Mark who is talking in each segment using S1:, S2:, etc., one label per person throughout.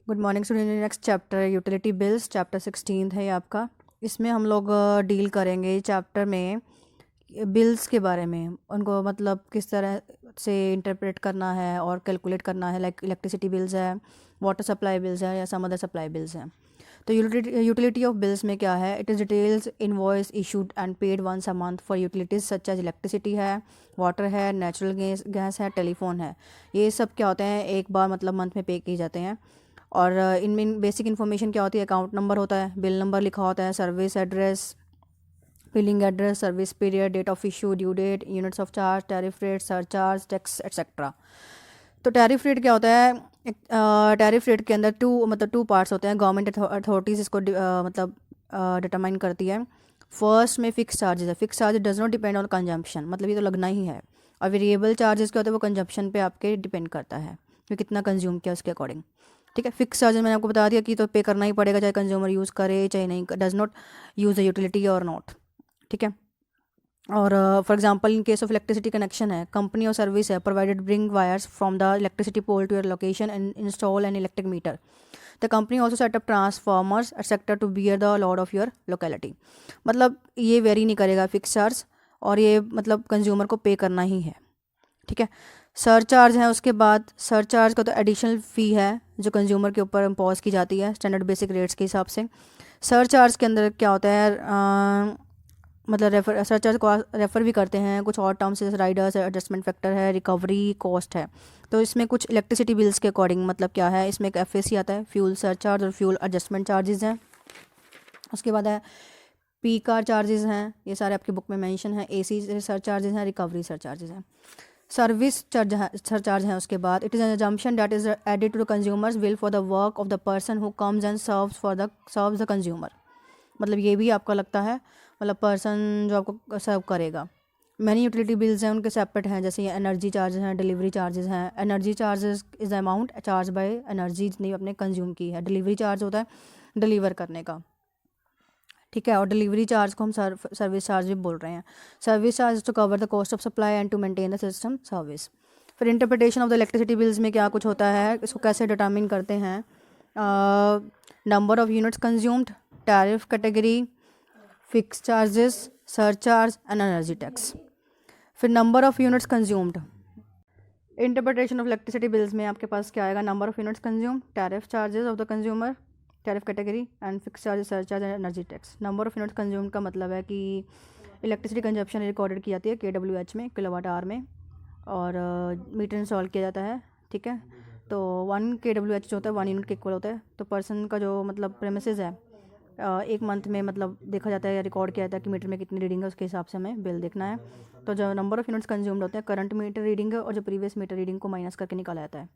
S1: Good morning student. Next chapter utility bills, chapter 16 है ये आपका। इसमें हम लोग डील करेंगे चैप्टर में बिल्स के बारे में, उनको मतलब किस तरह से इंटरप्रेट करना है और कैलकुलेट करना है। लाइक इलेक्ट्रिसिटी बिल्स है, वाटर सप्लाई बिल्स है या सम अदर सप्लाई बिल्स हैं। तो यूटिलिटी ऑफ बिल्स में क्या है? It is details invoice issued and paid once a month for utilities such as electricity है, वाटर है, नेचुरल गैस है, टेलीफोन है। ये सब क्या होते हैं, एक बार मतलब मंथ में पे किए जाते हैं। और इनमें बेसिक इन्फॉर्मेशन क्या होती है? अकाउंट नंबर होता है, बिल नंबर लिखा होता है, service address, billing address, service period, date of issue, due date, units of charge, tariff rate, surcharge, tax etcetera. तो टैरिफ रेट क्या होता है? टैरिफ रेट के अंदर टू पार्ट्स होते हैं। गवर्नमेंट अथॉरिटीज़ इसको मतलब डिटरमाइन करती है। फर्स्ट में फिक्स चार्जेस है। Fix charge does not depend on consumption, मतलब ये तो लगना ही है। और वेरिएबल चार्जेस क्या होते हैं? वो कंजम्पशन पे आपके डिपेंड करता है कि कितना कंज्यूम किया उसके अकॉर्डिंग। ठीक है, फिक्स चार्जेस मैंने आपको बता दिया कि तो पे करना ही पड़ेगा, चाहे कंज्यूमर यूज़ करे चाहे नहीं, does not use the utility और नॉट। ठीक है। और for example in case of electricity connection है, कंपनी और सर्विस है, provided bring wires from the electricity pole to your location and install an electric meter. The company also setup transformers etcetera to bear the load of your locality. मतलब ये very नहीं करेगा fix charge, और ये मतलब consumer को पे करना ही है। ठीक है। सरचार्ज है, उसके बाद सरचार्ज का तो एडिशनल फ़ी है जो कंज्यूमर के ऊपर इम्पोज की जाती है स्टैंडर्ड बेसिक रेट्स के हिसाब से। सरचार्ज के अंदर क्या होता है? मतलब सरचार्ज को रेफ़र भी करते हैं कुछ और टर्म्स जैसे राइडर्स, एडजस्टमेंट फैक्टर है, रिकवरी कॉस्ट है। तो इसमें कुछ इलेक्ट्रिसिटी बिल्स के अकॉर्डिंग मतलब क्या है, इसमें एक एफ आता है, फ्यूल सरचार्ज और फ्यूल एडजस्टमेंट चार्जेस हैं। उसके बाद है पी कार चार्जेस हैं, ये सारे आपकी बुक में मेंशन है। एसी सरचार्जेस हैं, रिकवरी सरचार्जेस हैं, सर्विस सरचार्ज है। उसके बाद it is an assumption that is added to the consumers bill for the work of the person who comes and serves the consumer. मतलब ये भी आपका लगता है, मतलब पर्सन जो आपको सर्व करेगा। मैनी यूटिलिटी बिल्स हैं, उनके सेपरेट हैं, जैसे ये एनर्जी चार्जेस हैं, डिलीवरी चार्जेस हैं। Energy charges is the amount charge by energy जितनी आपने कंज्यूम की है। डिलीवरी चार्ज होता है डिलीवर करने का। ठीक है। और डिलीवरी चार्ज को हम सर्विस चार्ज भी बोल रहे हैं। Service charge to cover the cost of supply and to maintain the system service. फिर interpretation of the electricity bills में क्या कुछ होता है, इसको कैसे डिटर्मिन करते हैं? Number of units consumed, tariff category, fix charges, surcharge and energy tax. फिर number of units consumed, interpretation of electricity bills में आपके पास क्या आएगा? Number of units consume, tariff charges of the consumer, tariff category and fix charges, surcharge and energy tax. Number of units consume का मतलब है कि इलेक्ट्रिसिटी कंजप्शन रिकॉर्डेड की जाती है KWH में, किलोवाट आवर में, और मीटर इंस्टॉल किया जाता है। ठीक है। तो 1 kWh जो होता है 1 यूनिट के इक्वल होता है। तो पर्सन का जो मतलब प्रेमिसेस है, एक मंथ में मतलब देखा जाता है या रिकॉर्ड किया जाता है कि मीटर में कितनी रीडिंग है, उसके हिसाब से हमें बिल देखना है। तो जो नंबर ऑफ यूनिट्स कंज्यूम्ड होते हैं करंट मीटर रीडिंग है, और जो प्रीवियस मीटर रीडिंग को माइनस करके निकाला जाता है।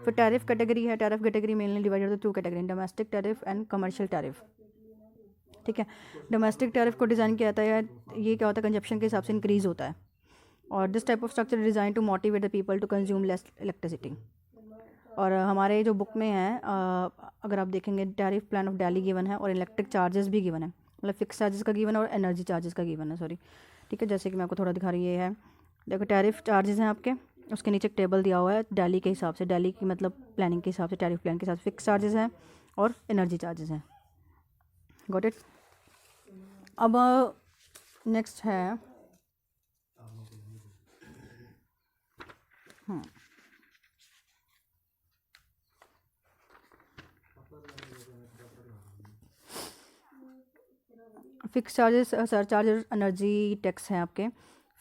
S1: फिर टैरिफ कैटेगरी है। Tariff category mainly divided to category, domestic tariff and commercial tariff. ठीक है। डोमेस्टिक टैरिफ को डिज़ाइन किया जाता है, ये क्या होता है, कंजप्शन के हिसाब से इंक्रीज़ होता है। और this type of structure design to motivate the people to consume less electricity. और हमारे जो बुक में है, अगर आप देखेंगे tariff plan of Delhi given है और इलेक्ट्रिक चार्जेस भी गिवन है, मतलब फिक्स चार्जेस का गिवन है और एनर्जी चार्जेस का गिवन है, सॉरी। ठीक है, जैसे कि मैं आपको थोड़ा दिखा रही है, देखो टैरिफ चार्जेस हैं आपके, उसके नीचे एक टेबल दिया हुआ है दिल्ली के हिसाब से, दिल्ली की मतलब प्लानिंग के हिसाब से, टैरिफ प्लान के हिसाब से फिक्स चार्जेस हैं और एनर्जी चार्जेस हैं। Got it. अब नेक्स्ट है fix charges, surcharges, energy tax हैं आपके।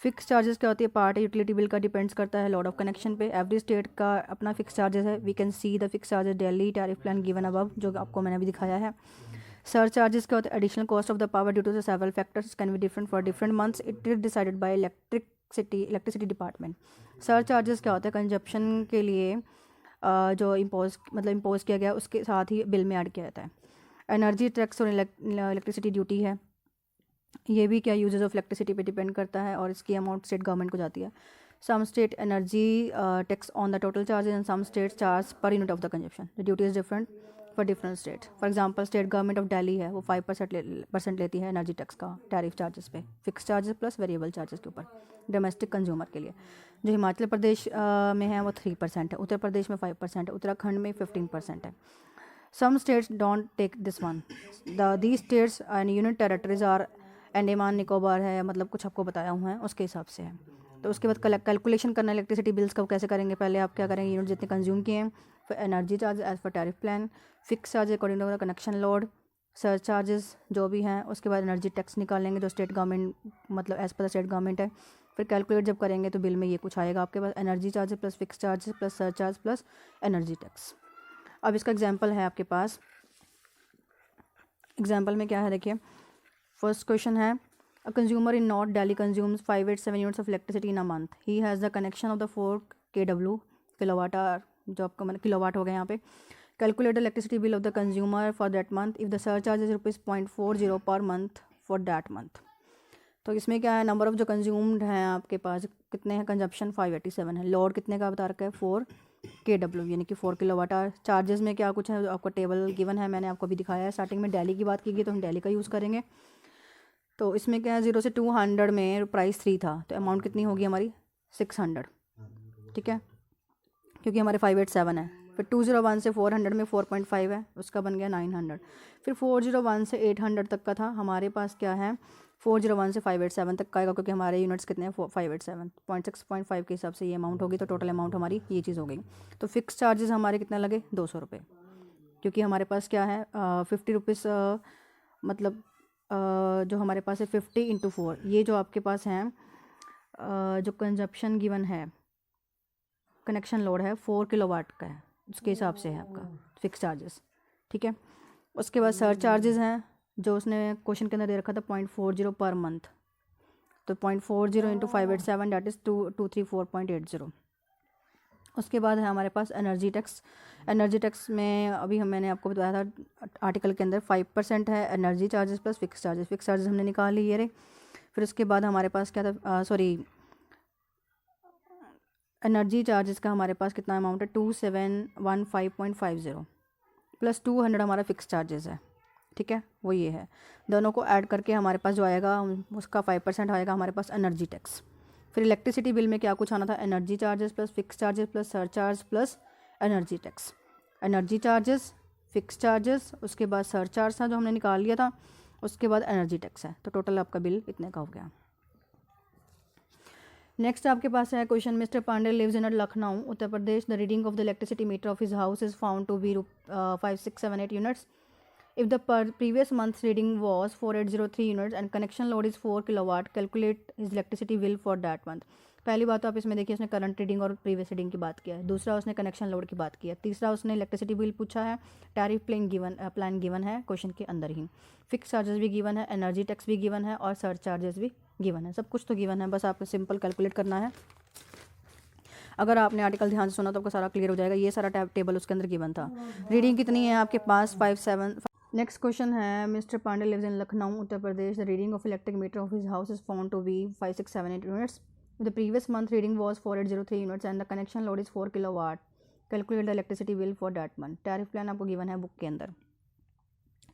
S1: फिक्स चार्जेस क्या होती है? पार्ट है यूटिलिटी बिल का, डिपेंड्स करता है लोड ऑफ कनेक्शन पे। एवरी स्टेट का अपना फिक्स चार्जेस है। We can see the fix charges Delhi tariff plan given above, जो आपको मैंने अभी दिखाया है। सर चार्जेस क्या होता है? Additional cost of the power due to the several factors can be different for different months, it is decided by electricity department. Surcharges क्या होता है? कंजप्शन के लिए जो इम्पोज किया गया उसके साथ ही बिल में ऐड किया जाता है। एनर्जी टैक्स और इलेक्ट्रिसिटी ड्यूटी है, ये भी क्या यूजेस ऑफ इलेक्ट्रिसिटी पे डिपेंड करता है, और इसकी अमाउंट स्टेट गवर्नमेंट को जाती है। Some state energy tax on the total charges and some state charge per unit of the consumption. The duty is different for different state. For example state government of Delhi है, वो 5% लेती है energy tax का tariff charges पे, fix charges plus variable charges के ऊपर, domestic consumer के लिए। जो हिमाचल प्रदेश में है वो 3% है, उत्तर प्रदेश में 5% है, उत्तराखंड में 15% है। Some states don't take this one. These states and union territories are Andaman Nicobar है, मतलब कुछ आपको बताया हुआ है उसके हिसाब से है। तो उसके बाद कैलकुलेशन करना इलेक्ट्रिसिटी बिल्स का कैसे करेंगे, पहले आप क्या करेंगे, यूनिट जितने कंज्यूम किए हैं, फिर energy charge as per tariff plan, fix charge according to connection load, surcharges जो भी हैं, उसके बाद एनर्जी टैक्स निकालेंगे जो स्टेट गवर्नमेंट मतलब एज पर स्टेट गवर्नमेंट है। फिर कैलकुलेट जब करेंगे तो बिल में ये कुछ आएगा आपके पास, energy charge plus fix charges plus surcharge plus energy tax. अब इसका एग्जाम्पल है आपके पास, एग्जाम्पल में क्या है देखिए, फर्स्ट क्वेश्चन है, a consumer in north Delhi consumes 587 units of electricity in a month, he has the connection of the 4 kW kilowatt hour, जो आपका मतलब किलोवाट हो गया यहाँ पे। Calculate the electricity bill of the consumer for that month if the surcharge is ₹0.40 per month for that month. तो इसमें क्या है, नंबर ऑफ जो कंज्यूम्ड हैं आपके पास कितने हैं, कंजप्शन 587 है, लोड कितने का बता रखा है 4 kW यानी कि 4 किलोवाट आवर। चार्जेस में क्या कुछ है, आपको टेबल गिवन है, मैंने आपको अभी दिखाया है। स्टार्टिंग में दिल्ली की बात की गई तो हम दिल्ली का यूज़ करेंगे। तो इसमें क्या है, 0 से 200 में प्राइस 3 था, तो अमाउंट कितनी होगी हमारी 600, ठीक है, क्योंकि हमारे 587 है। फिर 201 से 400 में 4.5 है, उसका बन गया 900। फिर 401 से 800 तक का था, हमारे पास क्या है 401 से 587 तक का आएगा, क्योंकि हमारे यूनिट्स कितने हैं 587, 6.5 के हिसाब से ये अमाउंट होगी, तो टोटल अमाउंट हमारी ये चीज़ हो गई। तो फिक्स चार्जेस हमारे कितने लगे 200 रुपये, क्योंकि हमारे पास क्या है 50 रुपीज़, मतलब जो हमारे पास है 50 × 4, ये जो आपके पास हैं जो कंजप्शन गिवन है, कनेक्शन लोड है 4 किलोवाट का है, उसके हिसाब से है आपका फिक्स चार्जेस, ठीक है। उसके बाद सर चार्जेस हैं जो उसने क्वेश्चन के अंदर दे रखा था 0.40 पर मंथ, तो 0.40 × 587 दैट इज़ 234.80। उसके बाद है हमारे पास एनर्जी टैक्स। एनर्जी टैक्स में अभी मैंने आपको बताया था आर्टिकल के अंदर 5% है energy charges plus fix charges, fix charges हमने निकाल लिए रे। फिर उसके बाद हमारे पास क्या था, एनर्जी चार्जेस का हमारे पास कितना अमाउंट है 2715.50 प्लस 200 हमारा फिक्स चार्जेस है, ठीक है, वो ये है। दोनों को ऐड करके हमारे पास जो आएगा उसका 5% आएगा हमारे पास एनर्जी टैक्स। फिर इलेक्ट्रिसिटी बिल में क्या कुछ आना था, energy charges plus fix charges plus surcharge plus energy tax. Energy charges, fix charges, उसके बाद सरचार्ज था जो हमने निकाल लिया था, उसके बाद एनर्जी टैक्स है, तो टोटल आपका बिल इतने का हो गया। नेक्स्ट आपके पास है question, mister Pandey lives in Lucknow Uttar Pradesh, the reading of the electricity meter of his house is found to be 5678 units. If the previous month's reading was 4803 units and connection load is 4 kilowatt, calculate his electricity bill for that month। पहली बात तो आप इसमें देखिए, उसने current reading और previous reading की बात किया है। दूसरा उसने कनेक्शन लोड की बात किया। तीसरा उसने इलेक्ट्रिसिटी बिल पूछा है। टैरिफ प्लान गिवन है क्वेश्चन के अंदर ही। फिक्स चार्जेस भी गिवन है, एनर्जी टैक्स भी गिवन है और सर चार्जेस भी गिवन है। सब कुछ तो गिवन है, बस आपको सिंपल कैलकुलेट करना है। अगर आपने आर्टिकल ध्यान से सुना तो आपको सारा क्लियर हो जाएगा। ये सारा टेबल उसके अंदर गिवन था। रीडिंग कितनी है आपके पास 57। नेक्स्ट क्वेश्चन है, mister Pandey lives in Lucknow Uttar Pradesh, the reading of electric meter of his house is found to be 5678 units. The previous month reading was 4803 units and the connection load is 4 kilowatt. Calculate the electricity bill for that month. Tariff plan आपको given है book के अंदर,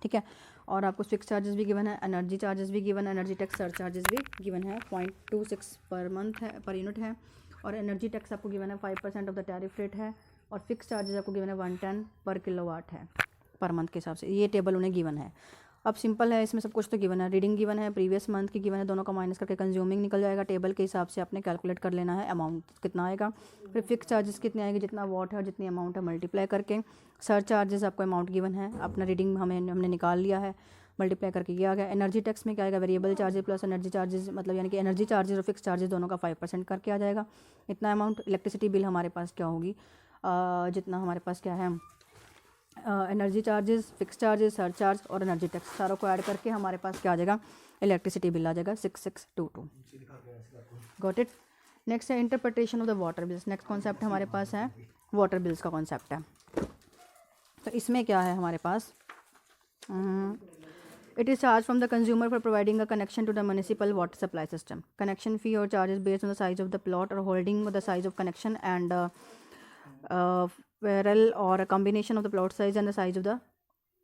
S1: ठीक है, और आपको fix charges भी given है, एनर्जी चार्जेस भी गिवन है, एनर्जी टैक्स सर चार्जेस भी गिवन है 0.26 पर मंथ है, पर यूनिट है, और एनर्जी टैक्स आपको गिवन है 5% ऑफ द टैरिफ रेट है, और फिक्स चार्जेस आपको गिवन है 110 पर किलोवाट है पर मंथ के हिसाब से। ये टेबल उन्हें गिवन है। अब सिंपल है, इसमें सब कुछ तो गिवन है, रीडिंग गिवन है, प्रीवियस मंथ की गिवन है, दोनों का माइनस करके कंज्यूमिंग निकल जाएगा। टेबल के हिसाब से आपने कैलकुलेट कर लेना है अमाउंट कितना आएगा। फिर फिक्स चार्जेस कितने आएंगे, जितना वॉट है और जितनी अमाउंट है मल्टीप्लाई करके। सर चार्जेस आपको अमाउंट गिवन है, अपना रीडिंग हमने निकाल लिया है, मल्टीप्लाई करके किया गया। एनर्जी टैक्स में क्या आएगा, variable charges plus energy charges, मतलब यानी कि एनर्जी चार्जेस और फिक्स चार्जेस दोनों का 5% करके आ जाएगा इतना अमाउंट। इलेक्ट्रिसिटी बिल हमारे पास क्या होगी, जितना हमारे पास क्या है, energy charges, fix charges, sir charge और एनर्जी टैक्स, सारों को ऐड करके हमारे पास क्या आ जाएगा, इलेक्ट्रिसिटी बिल आ जाएगा 6622। Got it. नेक्स्ट है interpretation of the water bills. Next concept हमारे पास है वाटर बिल्स का कॉन्सेप्ट है। तो इसमें क्या है हमारे पास, it is charge from the consumer for providing a connection to the municipal water supply system. Connection fee और charges based on the size of the plot और holding the size of connection and ferrule और combination of the plot size and the size of the,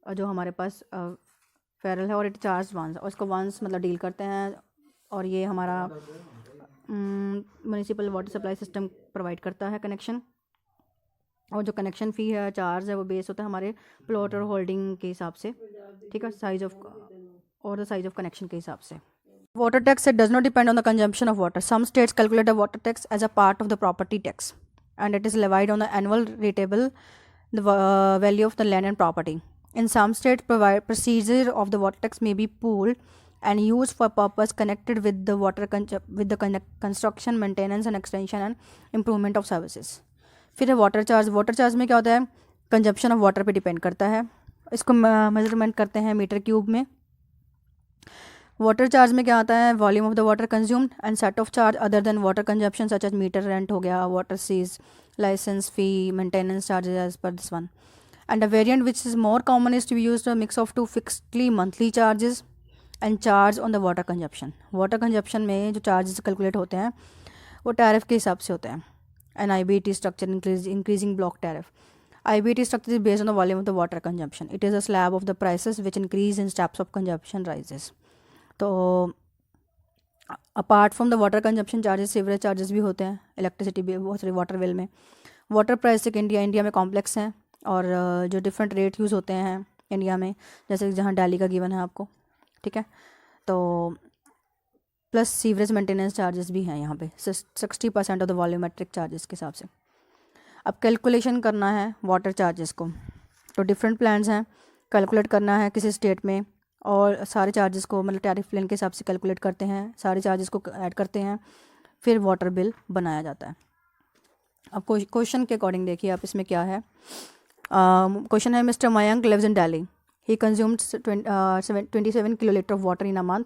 S1: जो हमारे पास Feral है, और it charge once, और इसको once मतलब डील करते हैं, और ये हमारा municipal water supply system provide करता है कनेक्शन। और जो कनेक्शन फ़ी है चार्ज है वो बेस होता है हमारे प्लॉट और होल्डिंग के हिसाब से, ठीक है, साइज ऑफ और द साइज ऑफ कनेक्शन के हिसाब से। Water tax does not depend on the consumption of water. Some states calculate the water tax as a part of the property tax and it is levied on the annual rateable value of the land and property. In some states, procedure of the water tax may be pooled and used for purpose connected with the construction, maintenance and extension and improvement of services. फिर है water charge. Water charge में क्या होता है, consumption of water पे depend करता है. इसको मेजरमेंट करते हैं मीटर क्यूब में. वाटर चार्ज में क्या आता है, volume of the water consumed and set of charge other than water consumption such as meter rent हो गया, water cess, licence fee, maintenance charges as per this one. And a variant which is more common is to use a mix of two fixedly monthly charges and charge on the water consumption. Water consumption में जो charges calculate होते हैं वो tariff के हिसाब से होते हैं. An IBT structure increasing block tariff. IBT structure is based on the volume of the water consumption. It is a slab of the prices which increase in steps of consumption rises. तो apart from the water consumption charges sewerage charges भी होते हैं, electricity भी, बहुत सारी water bill में. Water pricing India में complex हैं और जो डिफरेंट रेट यूज़ होते हैं इंडिया में, जैसे जहाँ दिल्ली का गिवन है आपको, ठीक है. तो प्लस सीवरेज मेंटेनेंस चार्जेस भी हैं यहाँ पे 60% ऑफ द वॉल्यूमेट्रिक चार्जेस के हिसाब से. अब कैलकुलेशन करना है वाटर चार्जेस को, तो डिफरेंट प्लान्स हैं, कैलकुलेट करना है किसी स्टेट में और सारे चार्जेस को मतलब टैरिफ प्लान के हिसाब से कैलकुलेट करते हैं, सारे चार्जेस को ऐड करते हैं, फिर वाटर बिल बनाया जाता है. अब क्वेश्चन के अकॉर्डिंग देखिए आप इसमें क्या है. क्वेश्चन है mister Mayank lives in Delhi, he consumed 27 kilolitre of water in a month,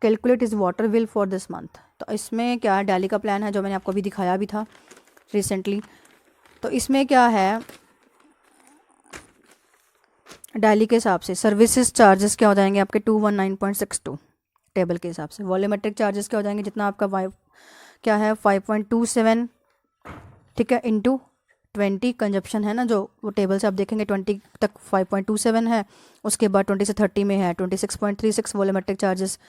S1: calculate is water bill for this month. तो इसमें क्या है, दिल्ली का प्लान है जो मैंने आपको अभी दिखाया भी था रिसेंटली. तो इसमें क्या है, दिल्ली के हिसाब से सर्विसेज चार्जेस क्या हो जाएंगे आपके 219.62 टेबल के हिसाब से. वॉल्यूमेट्रिक चार्जेस क्या हो जाएंगे, जितना आपका क्या है 5.27, ठीक है, इंटू 20 कंजप्शन है ना, जो वो टेबल से आप देखेंगे 20 तक 5.27 है, उसके बाद 20 से 30 में है 26.36 वॉल्यूमेट्रिक चार्जेस.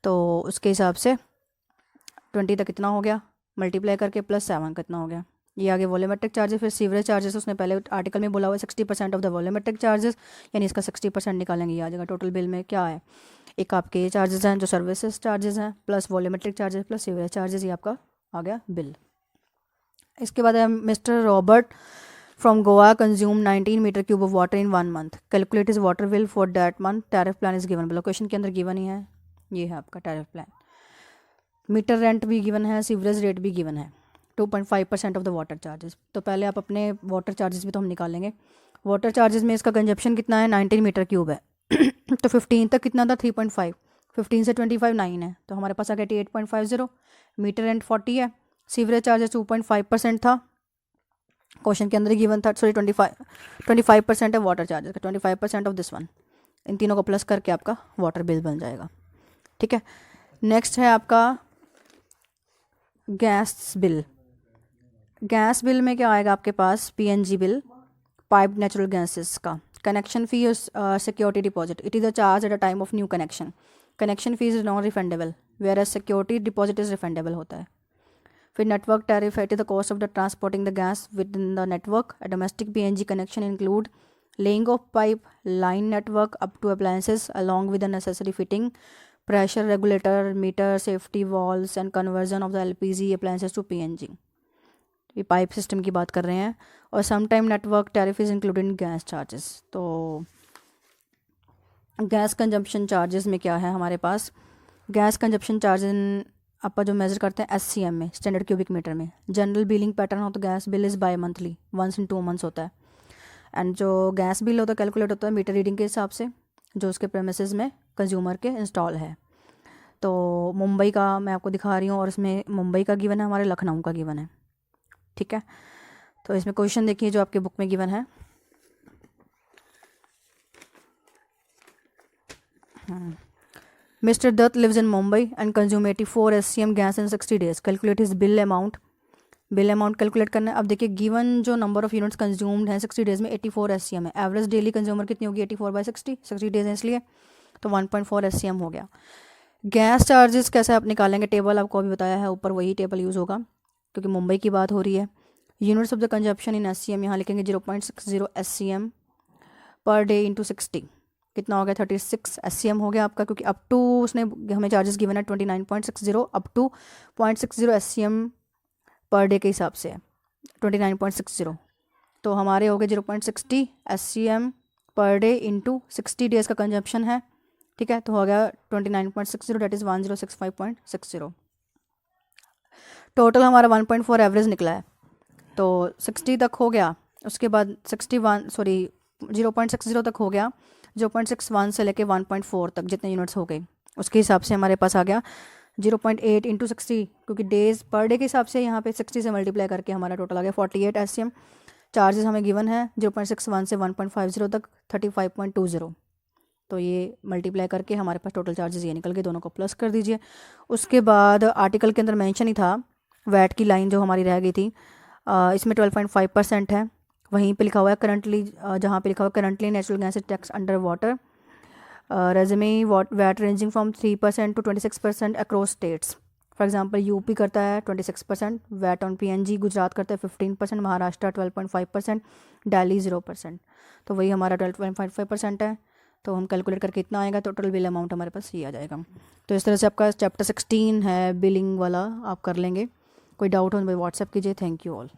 S1: तो उसके हिसाब से 20 तक कितना हो गया, मल्टीप्लाई करके प्लस 7 कितना हो गया, ये आगे वॉल्यूमेट्रिक चार्जेस. फिर सीवरेज चार्जेस उसने पहले आर्टिकल में बोला हुआ है 60% ऑफ द वॉल्यूमेट्रिक चार्जेस, यानी इसका 60% निकालेंगे, ये आ जाएगा. टोटल बिल में क्या है, एक आपके चार्जेस हैं जो सर्विसेज चार्जेस हैं, plus volumetric charges plus sewerage charges, ये आपका आ गया बिल. इसके बाद है mister Robert from Goa consume 19 metre cube of water in 1 month, calculate is water bill for that month, tariff plan is given. Question के अंदर गिवन ही है, ये है आपका टैरिफ प्लान. मीटर रेंट भी गिवन है, सीवरेज रेट भी गिवन है, 2.5% ऑफ द वाटर चार्जेस. तो पहले आप अपने वाटर चार्जेस भी तो हम निकालेंगे. वाटर चार्जेस में इसका कंजप्शन कितना है, 19 मीटर क्यूब है. तो 15 तक कितना था, 3.5, 15 से 25 9 है, तो हमारे पास आ गया 88.50. मीटर रेंट 40 है, सीवरेज चार्जेस 2.5% था, क्वेश्चन के अंदर गिवन था, सॉरी 25% है वाटर चार्जेस का, 25% ऑफ दिस वन. इन तीनों को प्लस करके आपका वाटर बिल बन जाएगा, ठीक है. नेक्स्ट है आपका गैस बिल. गैस बिल में क्या आएगा आपके पास, PNG bill, piped natural gases का. Connection fee is security deposit, it is a charge at a time of new connection. Connection fee is non refundable whereas security deposit is refundable होता है. फिर network tariff, it is the cost of the transporting the gas within the network. A domestic PNG connection include laying of pipe, line network up to appliances along with the necessary fitting, pressure regulator, meter, safety valves and conversion of the LPG appliances to PNG. ये pipe system की बात कर रहे हैं. और some time network tariff is included in gas charges. तो gas consumption charges में क्या है हमारे पास, गैस कंजप्शन चार्ज आप जो मेजर करते हैं SCM में, स्टैंडर्ड क्यूबिक मीटर में. जनरल बिलिंग पैटर्न हो तो gas bill is by monthly, 1 in 2 months होता है. एंड जो गैस बिल होता है कैलकुलेट होता है मीटर रीडिंग के हिसाब से जो उसके प्रेमिसेस में कंज्यूमर के इंस्टॉल है. तो मुंबई का मैं आपको दिखा रही हूँ और इसमें मुंबई का गिवन है, हमारे लखनऊ का गिवन है, ठीक है. तो इसमें क्वेश्चन देखिए जो आपके बुक में गिवन है. Mister Dutt lives in Mumbai and consume 84 SCM gas in 60 days, calculate his bill amount. Bill amount calculate करना है. अब देखिए गिवन जो नंबर ऑफ यूनिट्स कंज्यूम्ड हैं 60 डेज़ में 84 SCM है. एवरेज डेली कंज्यूमर कितनी होगी, 84/60 डेज है इसलिए, तो 1.4 SCM हो गया. गैस चार्जेस कैसे आप निकालेंगे, टेबल आपको अभी बताया है ऊपर, वही टेबल यूज़ होगा क्योंकि मुंबई की बात हो रही है. Units of the consumption in SCM यहाँ लिखेंगे 0.60 SCM पर डे इंटू 60, कितना हो गया 36 SCM हो गया आपका, क्योंकि अप टू उसने हमें चार्जेस गिवन है 29.60 up to 0.60 SCM per day के हिसाब से 29.60, तो हमारे हो गए 0.60 SCM per day into 60 days का कंजप्शन है, ठीक है, तो हो गया 29.60 डेट इज़ 1065.60। टोटल हमारा 1.4 एवरेज निकला है, तो 60 तक हो गया, उसके बाद 0.60 तक हो गया, 0.61 से लेके 1.4 तक जितने यूनिट्स हो गए उसके हिसाब से हमारे पास आ गया 0.8 इंटू 60, क्योंकि डेज़ पर डे के हिसाब से यहाँ पे 60 से मल्टीप्लाई करके हमारा टोटल आ गया 48 SCM। चार्जेस हमें गिवन है 0.61 से 1.50 तक 35.20, तो ये मल्टीप्लाई करके हमारे पास टोटल चार्जेस ये निकल गए, दोनों को प्लस कर दीजिए। उसके बाद आर्टिकल के अंदर मेंशन ही था वैट की लाइन जो हमारी रह गई थी, इसमें 12.5% है, वहीं पे लिखा हुआ है करंटली, जहाँ पे लिखा हुआ है currently natural gas tax under water regime VAT ranging from 3% to 26% across states. For example UP करता है 26% वैट ऑन PNG, गुजरात करता है 15%, महाराष्ट्र 12.5%, दिल्ली 0%, तो वही हमारा 12.5% है, तो हम कैलकुलेट करके इतना आएगा, टोटल बिल अमाउंट हमारे पास ये आ जाएगा। तो इस तरह से आपका चैप्टर 16 है बिलिंग वाला आप कर लेंगे। कोई डाउट हो तो व्हाट्सएप कीजिए। Thank you all.